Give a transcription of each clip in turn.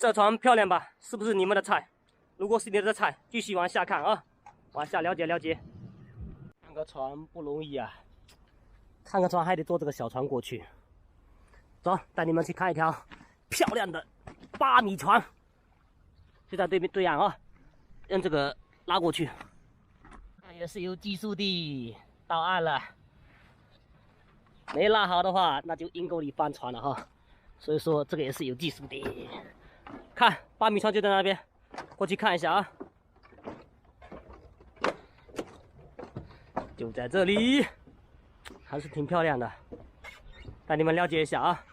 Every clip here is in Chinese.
这船漂亮吧？是不是你们的菜？如果是你的菜，继续往下看啊，往下了解了解。看个船不容易啊，看个船还得坐这个小船过去。走，带你们去看一条漂亮的8米船，就在对岸啊，用这个拉过去。那也是有技术的，到岸了。没拉好的话，那就阴沟里翻船了哈。所以说这个也是有技术的。看8米船就在那边，过去看一下啊。就在这里，还是挺漂亮的。带你们了解一下啊，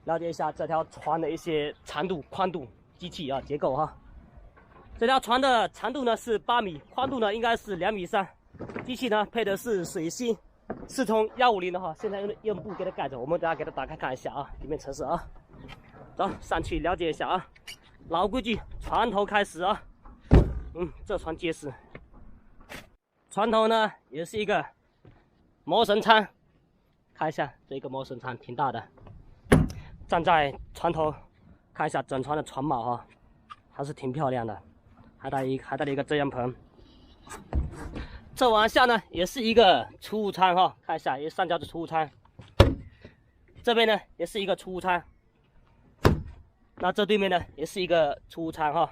了解一下这条船的一些长度、宽度、机器啊结构哈。这条船的长度呢是8米，宽度呢应该是2米3，机器呢配的是水星4冲150的哈。现在用布给它盖着，我们等下给它打开看一下啊，里面测试啊。走上去了解一下啊。老规矩，船头开始啊。这船结实。船头呢也是一个磨绳舱，看一下这个磨绳舱挺大的。站在船头看一下整船的船锚哈，还是挺漂亮的，还带了一个遮阳棚。这往下呢也是一个储物舱哈，看一下也上交的储物舱。这边呢也是一个储物舱，那这对面呢也是一个储物舱哈。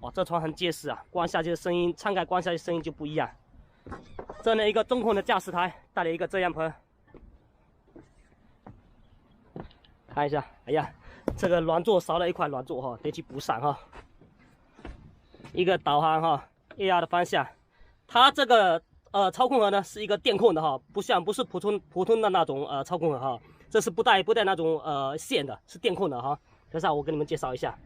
哇，这船很结实啊，关下去的声音，舱盖关下去的声音就不一样。这呢一个中控的驾驶台，带了一个遮阳棚。看一下，哎呀，这个软座少了一块软座哈，得去补上哈。一个导航哈，AR 的方向，它这个操控盒呢是一个电控的哈，不是普通的那种操控盒哈，这是不带那种线的，是电控的哈。等下我给你们介绍一下。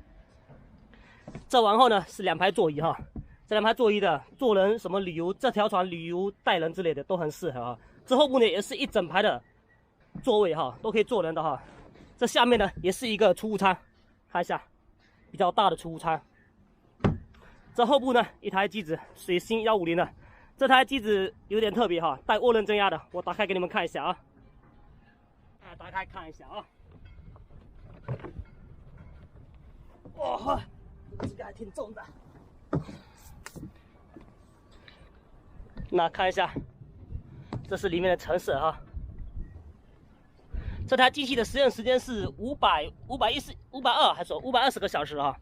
这往后呢是2排座椅哈，这2排座椅的坐人什么旅游，这条船旅游带人之类的都很适合哈。这后部呢也是一整排的座位哈，都可以坐人的哈。这下面呢也是一个储物舱，看一下比较大的储物舱。这后部呢一台机子，水星150的，这台机子有点特别哈，带涡轮增压的，我打开给你们看一下啊。打开看一下啊。哇，这个还挺重的。那看一下，这是里面的成色哈。这台机器的实验时间是520还是520个小时啊？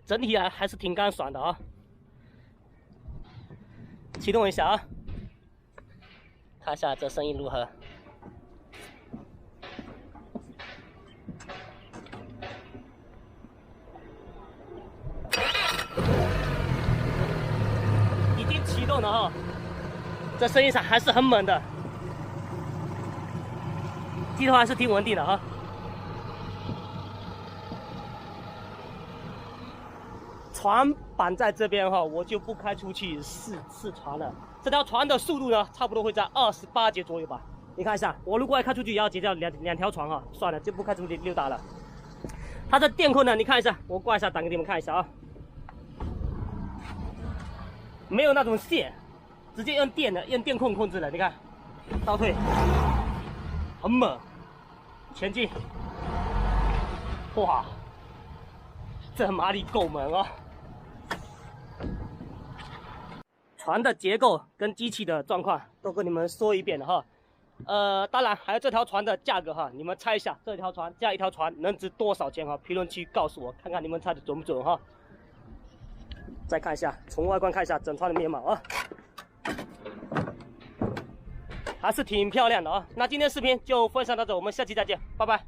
整体还是挺干爽的啊。启动一下啊，看一下这声音如何。已经启动了哈，这声音上还是很猛的。机头还是挺稳定的哈。船板在这边哈，我就不开出去试船了。这条船的速度呢，差不多会在28节左右吧。你看一下，我如果要开出去，也要截掉两条船哈。算了，就不开出去溜达了。它的电控呢，你看一下，我挂一下档给你们看一下啊。没有那种线，直接用电控控制的。你看，倒退，很猛。前进，哇，这马力够猛啊！船的结构跟机器的状况都跟你们说一遍了哈。当然还有这条船的价格哈，你们猜一下，这条船加一条船能值多少钱哈？评论区告诉我，看看你们猜的准不准哈。再看一下，从外观看一下整船的面貌啊。还是挺漂亮的啊。那今天视频就分享到这，我们下期再见，拜拜。